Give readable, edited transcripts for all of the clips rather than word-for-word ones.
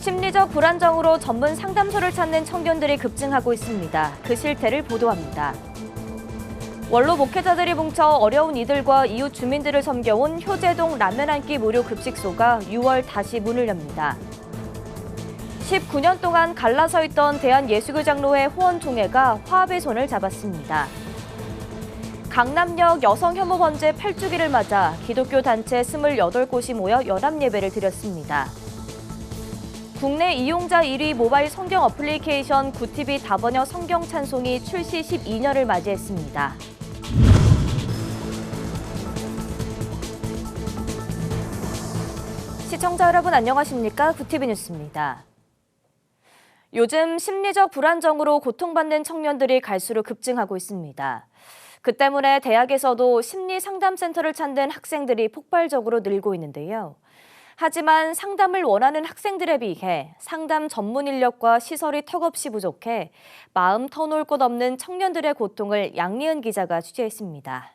심리적 불안정으로 전문 상담소를 찾는 청년들이 급증하고 있습니다. 그 실태를 보도합니다. 원로 목회자들이 뭉쳐 어려운 이들과 이웃 주민들을 섬겨온 효재동 라면 한 끼 무료 급식소가 6월 다시 문을 엽니다. 19년 동안 갈라서 있던 대한예수교장로회 후원총회가 화합의 손을 잡았습니다. 강남역 여성 혐오 범죄 8주기를 맞아 기독교 단체 28곳이 모여 연합예배를 드렸습니다. 국내 이용자 1위 모바일 성경 어플리케이션 굿TV 다번역 성경 찬송이 출시 12년을 맞이했습니다. 시청자 여러분 안녕하십니까? 굿TV 뉴스입니다. 요즘 심리적 불안정으로 고통받는 청년들이 갈수록 급증하고 있습니다. 그 때문에 대학에서도 심리상담센터를 찾는 학생들이 폭발적으로 늘고 있는데요. 하지만 상담을 원하는 학생들에 비해 상담 전문 인력과 시설이 턱없이 부족해 마음 터놓을 곳 없는 청년들의 고통을 양리은 기자가 취재했습니다.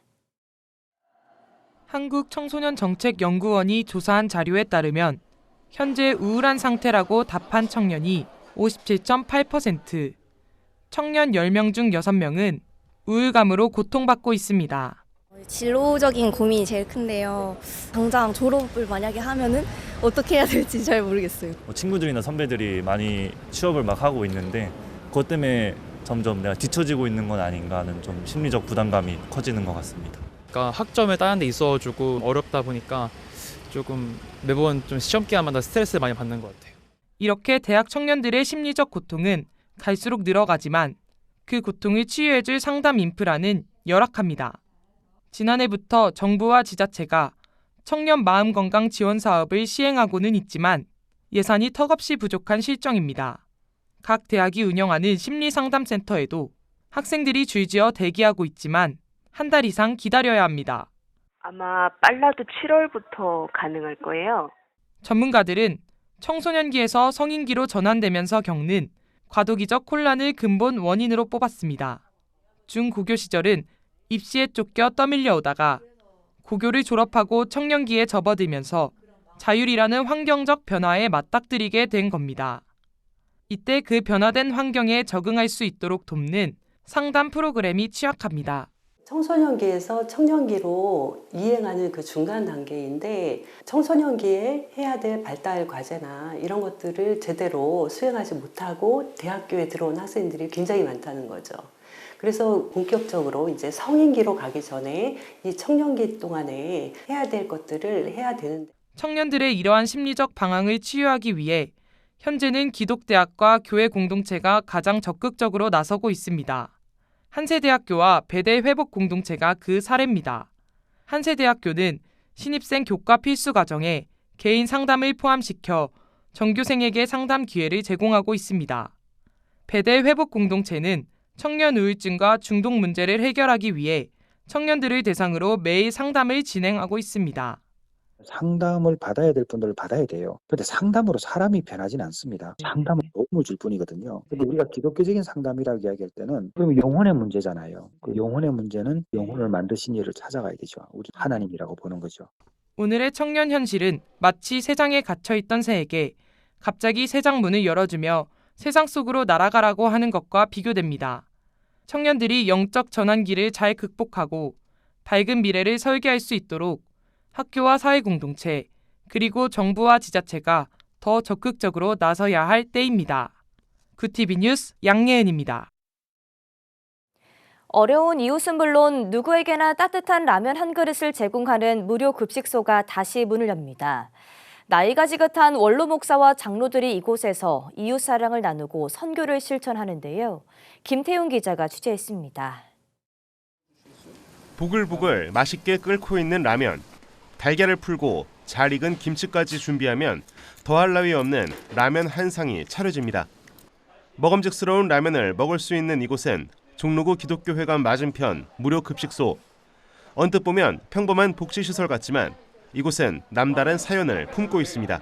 한국청소년정책연구원이 조사한 자료에 따르면 현재 우울한 상태라고 답한 청년이 57.8%, 청년 10명 중 6명은 우울감으로 고통받고 있습니다. 진로적인 고민이 제일 큰데요. 당장 졸업을 만약에 하면은 어떻게 해야 될지 잘 모르겠어요. 친구들이나 선배들이 많이 취업을 막 하고 있는데 그것 때문에 점점 내가 뒤처지고 있는 건 아닌가 하는 좀 심리적 부담감이 커지는 것 같습니다. 그러니까 학점에 다른 데 있어가지고 어렵다 보니까 조금 매번 좀 시험 기간마다 스트레스를 많이 받는 것 같아요. 이렇게 대학 청년들의 심리적 고통은 갈수록 늘어가지만 그 고통을 치유해줄 상담 인프라는 열악합니다. 지난해부터 정부와 지자체가 청년 마음건강 지원 사업을 시행하고는 있지만 예산이 턱없이 부족한 실정입니다. 각 대학이 운영하는 심리상담센터에도 학생들이 줄지어 대기하고 있지만 한 달 이상 기다려야 합니다. 아마 빨라도 7월부터 가능할 거예요. 전문가들은 청소년기에서 성인기로 전환되면서 겪는 과도기적 혼란을 근본 원인으로 뽑았습니다. 중고교 시절은 입시에 쫓겨 떠밀려 오다가 고교를 졸업하고 청년기에 접어들면서 자율이라는 환경적 변화에 맞닥뜨리게 된 겁니다. 이때 그 변화된 환경에 적응할 수 있도록 돕는 상담 프로그램이 취약합니다. 청소년기에서 청년기로 이행하는 그 중간 단계인데 청소년기에 해야 될 발달 과제나 이런 것들을 제대로 수행하지 못하고 대학교에 들어온 학생들이 굉장히 많다는 거죠. 그래서 본격적으로 이제 성인기로 가기 전에 이 청년기 동안에 해야 될 것들을 해야 되는데 청년들의 이러한 심리적 방황을 치유하기 위해 현재는 기독대학과 교회 공동체가 가장 적극적으로 나서고 있습니다. 한세대학교와 배대 회복 공동체가 그 사례입니다. 한세대학교는 신입생 교과 필수 과정에 개인 상담을 포함시켜 전교생에게 상담 기회를 제공하고 있습니다. 배대 회복 공동체는 청년 우울증과 중독 문제를 해결하기 위해 청년들을 대상으로 매일 상담을 진행하고 있습니다. 상담을 받아야 될 분들을 받아야 돼요. 그런데 상담으로 사람이 변하지는 않습니다. 상담은 도움을 줄 뿐이거든요. 근데 우리가 기독교적인 상담이라고 이야기할 때는 그럼 영혼의 문제잖아요. 그 영혼의 문제는 영혼을 만드신 이를 찾아가야 되죠. 우리 하나님이라고 보는 거죠. 오늘의 청년 현실은 마치 새장에 갇혀있던 새에게 갑자기 새장 문을 열어주며 세상 속으로 날아가라고 하는 것과 비교됩니다. 청년들이 영적 전환기를 잘 극복하고 밝은 미래를 설계할 수 있도록 학교와 사회공동체, 그리고 정부와 지자체가 더 적극적으로 나서야 할 때입니다. 굿TV 뉴스 양예은입니다. 어려운 이웃은 물론 누구에게나 따뜻한 라면 한 그릇을 제공하는 무료 급식소가 다시 문을 엽니다. 나이가 지긋한 원로 목사와 장로들이 이곳에서 이웃 사랑을 나누고 선교를 실천하는데요. 김태훈 기자가 취재했습니다. 보글보글 맛있게 끓고 있는 라면. 달걀을 풀고 잘 익은 김치까지 준비하면 더할 나위 없는 라면 한 상이 차려집니다. 먹음직스러운 라면을 먹을 수 있는 이곳은 종로구 기독교회관 맞은편 무료 급식소. 언뜻 보면 평범한 복지시설 같지만 이곳은 남다른 사연을 품고 있습니다.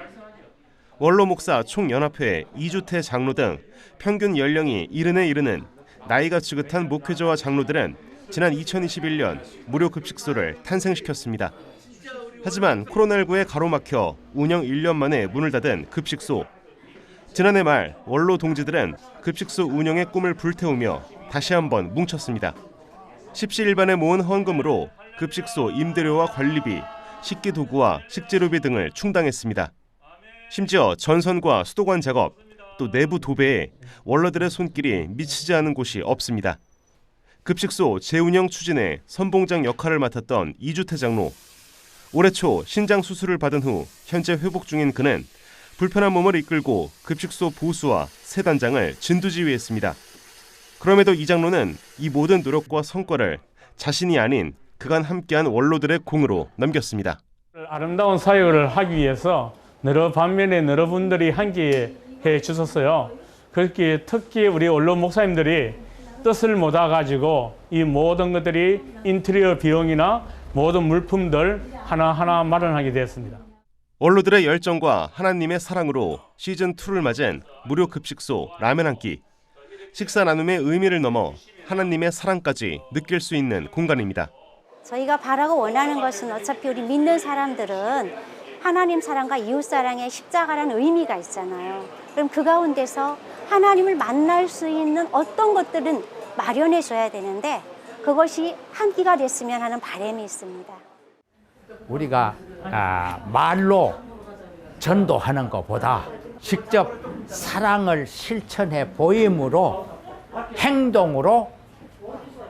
원로 목사 총연합회, 이주태 장로 등 평균 연령이 70에 이르는 나이가 지긋한 목회자와 장로들은 지난 2021년 무료 급식소를 탄생시켰습니다. 하지만 코로나19에 가로막혀 운영 1년 만에 문을 닫은 급식소. 지난해 말 원로 동지들은 급식소 운영의 꿈을 불태우며 다시 한번 뭉쳤습니다. 십시일반에 모은 헌금으로 급식소 임대료와 관리비, 식기 도구와 식재료비 등을 충당했습니다. 심지어 전선과 수도관 작업, 또 내부 도배에 원로들의 손길이 미치지 않은 곳이 없습니다. 급식소 재운영 추진에 선봉장 역할을 맡았던 이주태 장로. 올해 초 신장 수술을 받은 후 현재 회복 중인 그는 불편한 몸을 이끌고 급식소 보수와 새 단장을 진두지휘했습니다. 그럼에도 이 장로는 이 모든 노력과 성과를 자신이 아닌 그간 함께한 원로들의 공으로 넘겼습니다. 아름다운 사역을 하기 위해서 여러 반면에 여러분들이 함께해 주셨어요. 그렇게 특히 우리 원로 목사님들이 뜻을 모아가지고 이 모든 것들이 인테리어 비용이나 모든 물품들 하나하나 마련하게 되었습니다. 원로들의 열정과 하나님의 사랑으로 시즌2를 맞은 무료 급식소 라면 한 끼. 식사 나눔의 의미를 넘어 하나님의 사랑까지 느낄 수 있는 공간입니다. 저희가 바라고 원하는 것은 어차피 우리 믿는 사람들은 하나님 사랑과 이웃 사랑의 십자가라는 의미가 있잖아요. 그럼 그 가운데서 하나님을 만날 수 있는 어떤 것들은 마련해 줘야 되는데 그것이 한 끼가 됐으면 하는 바람이 있습니다. 우리가 말로 전도하는 것보다 직접 사랑을 실천해 보임으로 행동으로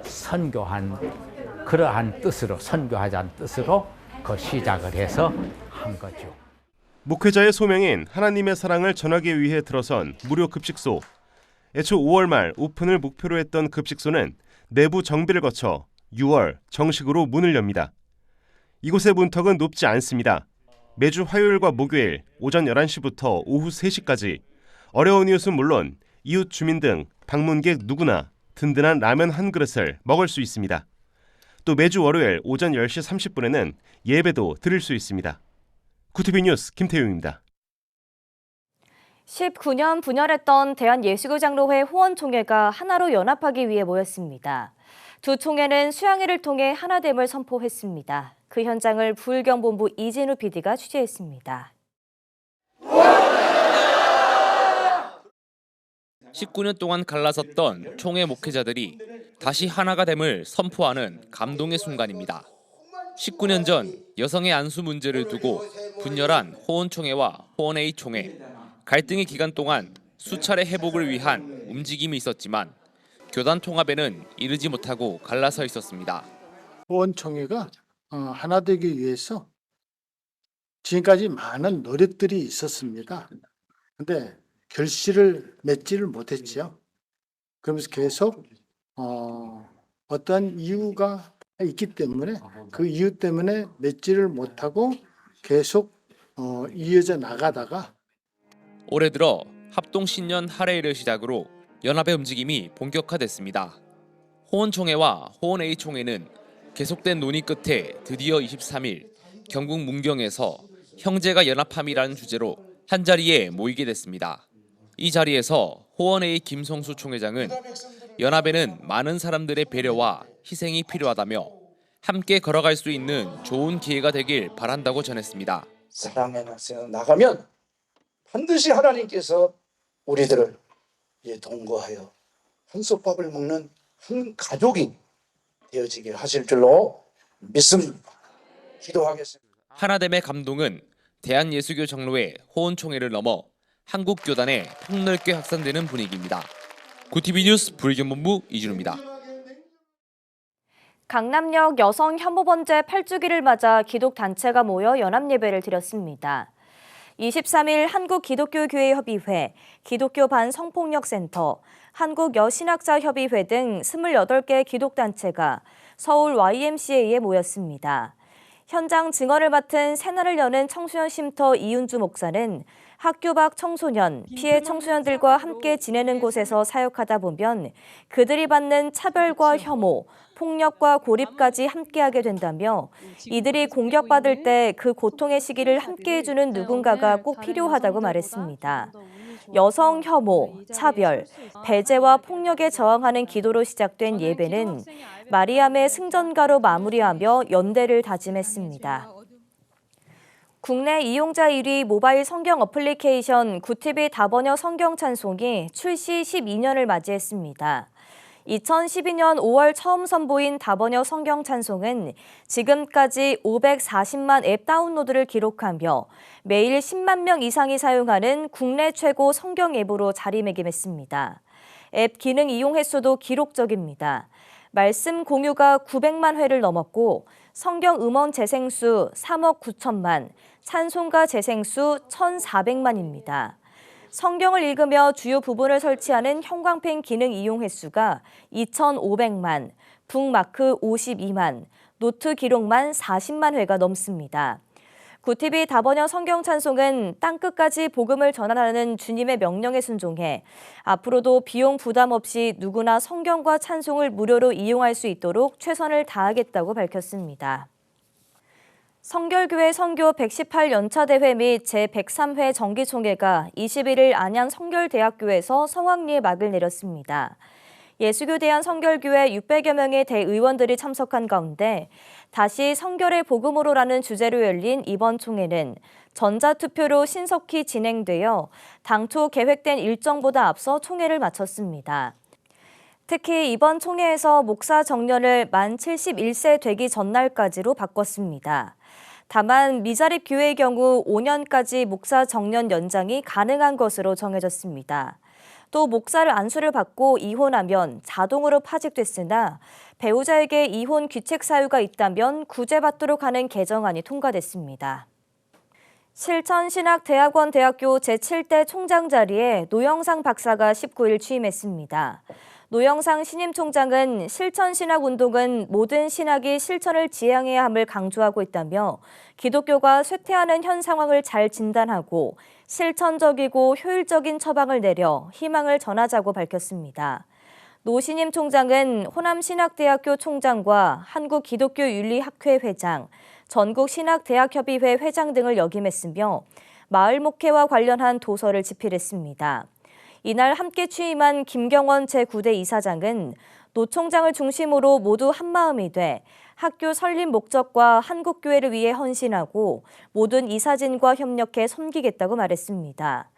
선교한 그러한 뜻으로 선교하자는 뜻으로 그 시작을 해서 한 거죠. 목회자의 소명인 하나님의 사랑을 전하기 위해 들어선 무료 급식소. 애초 5월 말 오픈을 목표로 했던 급식소는 내부 정비를 거쳐 6월 정식으로 문을 엽니다. 이곳의 문턱은 높지 않습니다. 매주 화요일과 목요일 오전 11시부터 오후 3시까지 어려운 이웃은 물론 이웃 주민 등 방문객 누구나 든든한 라면 한 그릇을 먹을 수 있습니다. 또 매주 월요일 오전 10시 30분에는 예배도 드릴 수 있습니다. 구티비 뉴스 김태용입니다. 19년 분열했던 대한예수교장로회 호원총회가 하나로 연합하기 위해 모였습니다. 두 총회는 수양회를 통해 하나됨을 선포했습니다. 그 현장을 부울경본부 이진우 PD가 취재했습니다. 19년 동안 갈라섰던 총회 목회자들이 다시 하나가 됨을 선포하는 감동의 순간입니다. 19년 전 여성의 안수 문제를 두고 분열한 호원총회와 호원A 총회, 갈등의 기간 동안 수차례 회복을 위한 움직임이 있었지만 교단 통합에는 이르지 못하고 갈라서 있었습니다. 호원총회가 하나 되기 위해서 지금까지 많은 노력들이 있었습니다. 그런데 결실을 맺지를 못했죠. 그러면서 계속 어떤 이유가 있기 때문에 그 이유 때문에 맺지를 못하고 계속 이어져 나가다가 올해 들어 합동신년 할애일을 시작으로 연합의 움직임이 본격화됐습니다. 호원총회와 호원A 총회는 계속된 논의 끝에 드디어 23일 경북 문경에서 형제가 연합함이라는 주제로 한자리에 모이게 됐습니다. 이 자리에서 호원A 김성수 총회장은 연합에는 많은 사람들의 배려와 희생이 필요하다며 함께 걸어갈 수 있는 좋은 기회가 되길 바란다고 전했습니다. 사랑의 낙선에 나가면 반드시 하나님께서 우리들을 동거하여 한솥밥을 먹는 한 가족이 되어지게 하실 줄로 믿습니다. 기도하겠습니다. 하나됨의 감동은 대한예수교 장로회 호원총회를 넘어 한국 교단에 폭넓게 확산되는 분위기입니다. 구티비 뉴스 부울경본부 이준우입니다. 강남역 여성 혐오 범죄 8주기를 맞아 기독단체가 모여 연합예배를 드렸습니다. 23일 한국기독교교회협의회, 기독교 반성폭력센터, 한국여신학자협의회 등 28개 기독단체가 서울 YMCA에 모였습니다. 현장 증언을 맡은 새날을 여는 청소년 쉼터 이윤주 목사는 학교 밖 청소년, 피해 청소년들과 함께 지내는 곳에서 사역하다 보면 그들이 받는 차별과 혐오, 폭력과 고립까지 함께하게 된다며 이들이 공격받을 때 그 고통의 시기를 함께해주는 누군가가 꼭 필요하다고 말했습니다. 여성 혐오, 차별, 배제와 폭력에 저항하는 기도로 시작된 예배는 마리암의 승전가로 마무리하며 연대를 다짐했습니다. 국내 이용자 1위 모바일 성경 어플리케이션 굿TV 다번역 성경 찬송이 출시 12년을 맞이했습니다. 2012년 5월 처음 선보인 다번역 성경 찬송은 지금까지 540만 앱 다운로드를 기록하며 매일 10만 명 이상이 사용하는 국내 최고 성경 앱으로 자리매김했습니다. 앱 기능 이용 횟수도 기록적입니다. 말씀 공유가 900만 회를 넘었고 성경 음원 재생수 3억 9천만, 찬송가 재생수 1,400만입니다. 성경을 읽으며 주요 부분을 설치하는 형광펜 기능 이용 횟수가 2,500만, 북마크 52만, 노트 기록만 40만 회가 넘습니다. 굿TV 다번역 성경 찬송은 땅끝까지 복음을 전하라는 주님의 명령에 순종해 앞으로도 비용 부담 없이 누구나 성경과 찬송을 무료로 이용할 수 있도록 최선을 다하겠다고 밝혔습니다. 성결교회 선교 118연차 대회 및 제103회 정기총회가 21일 안양 성결대학교에서 성황리에 막을 내렸습니다. 예수교대한 성결교회 600여 명의 대의원들이 참석한 가운데 다시 성결의 복음으로라는 주제로 열린 이번 총회는 전자투표로 신속히 진행되어 당초 계획된 일정보다 앞서 총회를 마쳤습니다. 특히 이번 총회에서 목사 정년을 만 71세 되기 전날까지로 바꿨습니다. 다만 미자립 교회의 경우 5년까지 목사 정년 연장이 가능한 것으로 정해졌습니다. 또 목사를 안수를 받고 이혼하면 자동으로 파직됐으나 배우자에게 이혼 귀책 사유가 있다면 구제받도록 하는 개정안이 통과됐습니다. 실천신학대학원 대학교 제7대 총장 자리에 노영상 박사가 19일 취임했습니다. 노영상 신임 총장은 실천신학운동은 모든 신학이 실천을 지향해야 함을 강조하고 있다며 기독교가 쇠퇴하는 현 상황을 잘 진단하고 실천적이고 효율적인 처방을 내려 희망을 전하자고 밝혔습니다. 노 신임 총장은 호남신학대학교 총장과 한국기독교윤리학회 회장, 전국신학대학협의회 회장 등을 역임했으며 마을 목회와 관련한 도서를 집필했습니다. 이날 함께 취임한 김경원 제9대 이사장은 노 총장을 중심으로 모두 한마음이 돼 학교 설립 목적과 한국교회를 위해 헌신하고 모든 이사진과 협력해 섬기겠다고 말했습니다.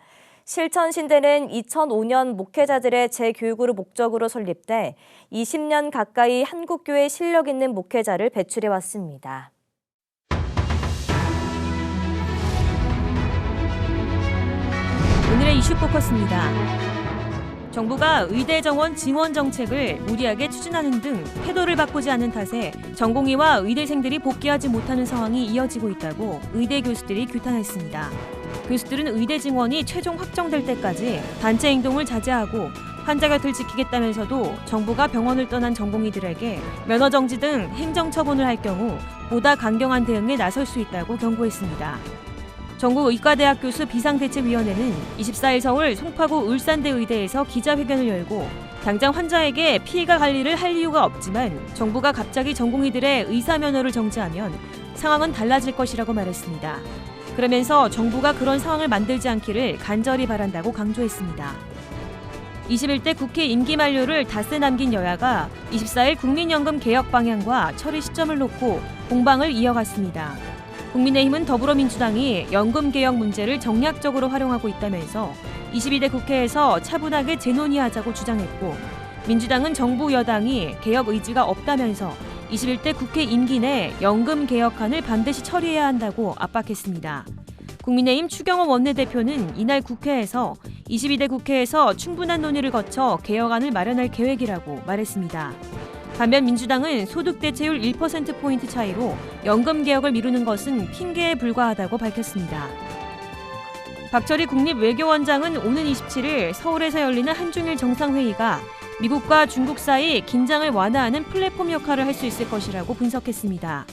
실천신대는 2005년 목회자들의 재교육으로 목적으로 설립돼 20년 가까이 한국교회 실력 있는 목회자를 배출해왔습니다. 오늘의 이슈 포커스입니다. 정부가 의대 정원 지원 정책을 무리하게 추진하는 등 태도를 바꾸지 않는 탓에 전공의와 의대생들이 복귀하지 못하는 상황이 이어지고 있다고 의대 교수들이 규탄했습니다. 교수들은 의대 증원이 최종 확정될 때까지 단체 행동을 자제하고 환자 곁을 지키겠다면서도 정부가 병원을 떠난 전공의들에게 면허 정지 등 행정 처분을 할 경우 보다 강경한 대응에 나설 수 있다고 경고했습니다. 전국의과대학 교수 비상대책위원회는 24일 서울 송파구 울산대 의대에서 기자회견을 열고 당장 환자에게 피해가 관리를 할 이유가 없지만 정부가 갑자기 전공의들의 의사 면허를 정지하면 상황은 달라질 것이라고 말했습니다. 그러면서 정부가 그런 상황을 만들지 않기를 간절히 바란다고 강조했습니다. 21대 국회 임기 만료를 닷새 남긴 여야가 24일 국민연금 개혁 방향과 처리 시점을 놓고 공방을 이어갔습니다. 국민의힘은 더불어민주당이 연금 개혁 문제를 정략적으로 활용하고 있다면서 22대 국회에서 차분하게 재논의하자고 주장했고 민주당은 정부 여당이 개혁 의지가 없다면서 21대 국회 임기 내 연금 개혁안을 반드시 처리해야 한다고 압박했습니다. 국민의힘 추경호 원내대표는 이날 국회에서 22대 국회에서 충분한 논의를 거쳐 개혁안을 마련할 계획이라고 말했습니다. 반면 민주당은 소득 대체율 1%포인트 차이로 연금 개혁을 미루는 것은 핑계에 불과하다고 밝혔습니다. 박철희 국립외교원장은 오는 27일 서울에서 열리는 한중일 정상회의가 미국과 중국 사이 긴장을 완화하는 플랫폼 역할을 할 수 있을 것이라고 분석했습니다.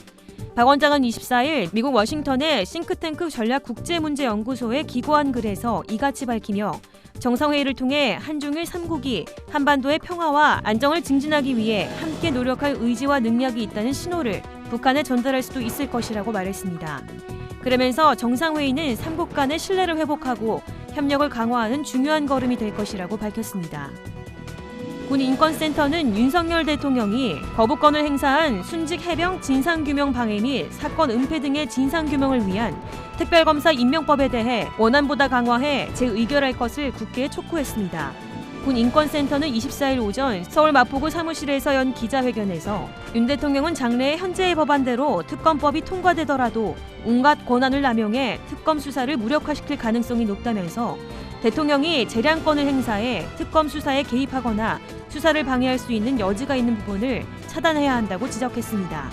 박 원장은 24일 미국 워싱턴의 싱크탱크 전략국제문제연구소에 기고한 글에서 이같이 밝히며 정상회의를 통해 한중일 3국이 한반도의 평화와 안정을 증진하기 위해 함께 노력할 의지와 능력이 있다는 신호를 북한에 전달할 수도 있을 것이라고 말했습니다. 그러면서 정상회의는 3국 간의 신뢰를 회복하고 협력을 강화하는 중요한 걸음이 될 것이라고 밝혔습니다. 군인권센터는 윤석열 대통령이 거부권을 행사한 순직 해병 진상규명 방해 및 사건 은폐 등의 진상규명을 위한 특별검사 임명법에 대해 원안보다 강화해 재의결할 것을 국회에 촉구했습니다. 군인권센터는 24일 오전 서울 마포구 사무실에서 연 기자회견에서 윤 대통령은 장래에 현재의 법안대로 특검법이 통과되더라도 온갖 권한을 남용해 특검 수사를 무력화시킬 가능성이 높다면서 대통령이 재량권을 행사해 특검 수사에 개입하거나 수사를 방해할 수 있는 여지가 있는 부분을 차단해야 한다고 지적했습니다.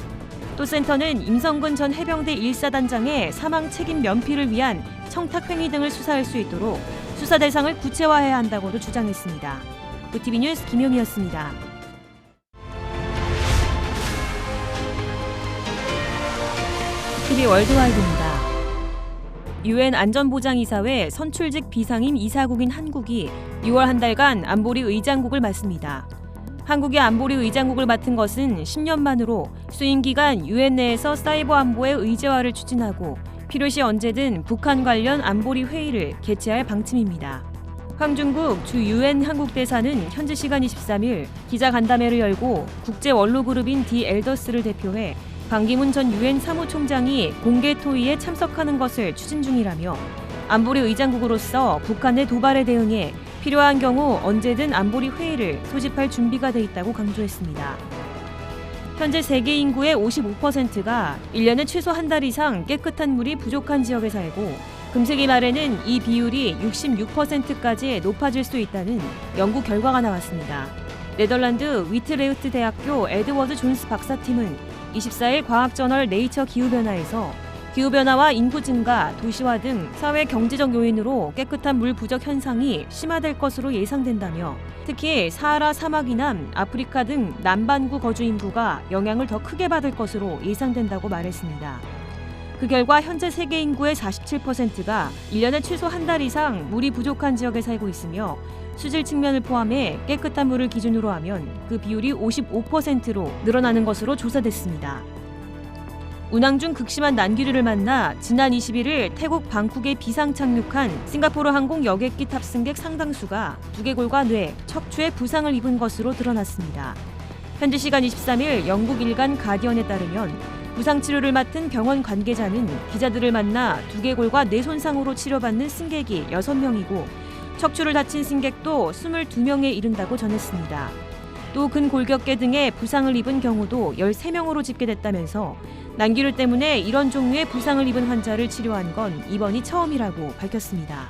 또 센터는 임성근 전 해병대 1사단장의 사망 책임 면피를 위한 청탁행위 등을 수사할 수 있도록 수사 대상을 구체화해야 한다고도 주장했습니다. VTV 뉴스 김용희였습니다. TV 월드와이드입니다. UN 안전보장이사회 선출직 비상임 이사국인 한국이 6월 한 달간 안보리 의장국을 맡습니다. 한국이 안보리 의장국을 맡은 것은 10년 만으로 수임 기간 UN 내에서 사이버 안보의 의제화를 추진하고 필요시 언제든 북한 관련 안보리 회의를 개최할 방침입니다. 황중국 주 UN 한국 대사는 현지 시간 23일 기자 간담회를 열고 국제 원로 그룹인 디 엘더스를 대표해 반기문 전 UN 사무총장이 공개 토의에 참석하는 것을 추진 중이라며 안보리 의장국으로서 북한의 도발에 대응해 필요한 경우 언제든 안보리 회의를 소집할 준비가 돼 있다고 강조했습니다. 현재 세계 인구의 55%가 1년에 최소 한 달 이상 깨끗한 물이 부족한 지역에 살고 금세기 말에는 이 비율이 66%까지 높아질 수 있다는 연구 결과가 나왔습니다. 네덜란드 위트레우트 대학교 에드워드 존스 박사팀은 24일 과학저널 네이처 기후변화에서 기후변화와 인구 증가, 도시화 등 사회 경제적 요인으로 깨끗한 물 부족 현상이 심화될 것으로 예상된다며 특히 사하라 사막 이남, 아프리카 등 남반구 거주 인구가 영향을 더 크게 받을 것으로 예상된다고 말했습니다. 그 결과 현재 세계 인구의 47%가 1년에 최소 한 달 이상 물이 부족한 지역에 살고 있으며 수질 측면을 포함해 깨끗한 물을 기준으로 하면 그 비율이 55%로 늘어나는 것으로 조사됐습니다. 운항 중 극심한 난기류를 만나 지난 21일 태국 방콕에 비상 착륙한 싱가포르 항공 여객기 탑승객 상당수가 두개골과 뇌, 척추에 부상을 입은 것으로 드러났습니다. 현지 시간 23일 영국 일간 가디언에 따르면 부상 치료를 맡은 병원 관계자는 기자들을 만나 두개골과 뇌 손상으로 치료받는 승객이 6명이고 척추를 다친 승객도 22명에 이른다고 전했습니다. 또 근골격계 등의 부상을 입은 경우도 13명으로 집계됐다면서 난기류 때문에 이런 종류의 부상을 입은 환자를 치료한 건 이번이 처음이라고 밝혔습니다.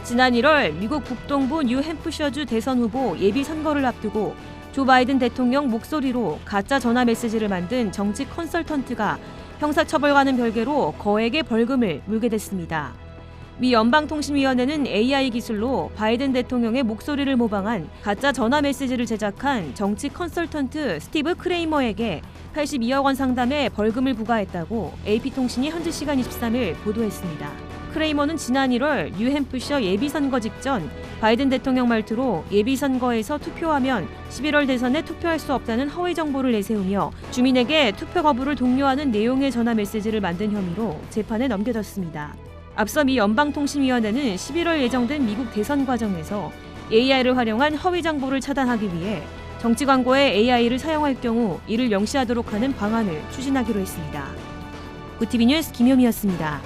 지난 1월 미국 북동부 뉴햄프셔주 대선 후보 예비 선거를 앞두고 조 바이든 대통령 목소리로 가짜 전화 메시지를 만든 정치 컨설턴트가 형사처벌과는 별개로 거액의 벌금을 물게 됐습니다. 미 연방통신위원회는 AI 기술로 바이든 대통령의 목소리를 모방한 가짜 전화 메시지를 제작한 정치 컨설턴트 스티브 크레이머에게 82억 원 상담의 벌금을 부과했다고 AP통신이 현지 시간 23일 보도했습니다. 크레이머는 지난 1월 뉴햄프셔 예비선거 직전 바이든 대통령 말투로 예비선거에서 투표하면 11월 대선에 투표할 수 없다는 허위 정보를 내세우며 주민에게 투표 거부를 독려하는 내용의 전화 메시지를 만든 혐의로 재판에 넘겨졌습니다. 앞서 미 연방통신위원회는 11월 예정된 미국 대선 과정에서 AI를 활용한 허위 정보를 차단하기 위해 정치 광고에 AI를 사용할 경우 이를 명시하도록 하는 방안을 추진하기로 했습니다. VTV 뉴스 김효미였습니다.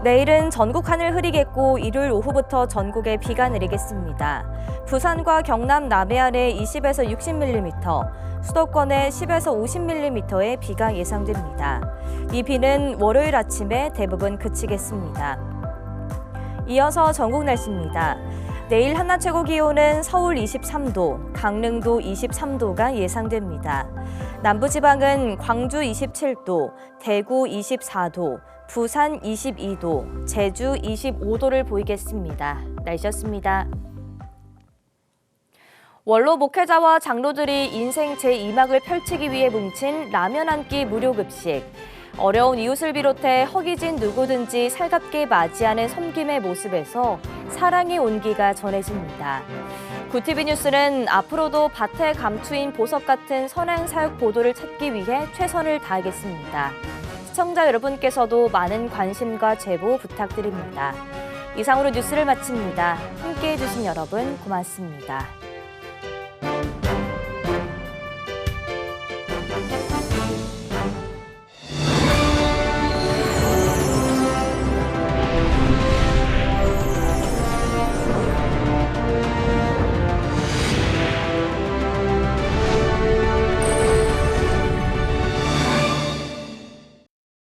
내일은 전국 하늘 흐리겠고 일요일 오후부터 전국에 비가 내리겠습니다. 부산과 경남 남해안에 20에서 60mm, 수도권에 10에서 50mm의 비가 예상됩니다. 이 비는 월요일 아침에 대부분 그치겠습니다. 이어서 전국 날씨입니다. 내일 한낮 최고 기온은 서울 23도, 강릉도 23도가 예상됩니다. 남부지방은 광주 27도, 대구 24도, 부산 22도, 제주 25도를 보이겠습니다. 날씨였습니다. 원로 목회자와 장로들이 인생 제2막을 펼치기 위해 뭉친 라면 한 끼 무료 급식. 어려운 이웃을 비롯해 허기진 누구든지 살갑게 맞이하는 섬김의 모습에서 사랑의 온기가 전해집니다. 구티비 뉴스는 앞으로도 밭에 감추인 보석 같은 선행 사역 보도를 찾기 위해 최선을 다하겠습니다. 시청자 여러분께서도 많은 관심과 제보 부탁드립니다. 이상으로 뉴스를 마칩니다. 함께해 주신 여러분 고맙습니다.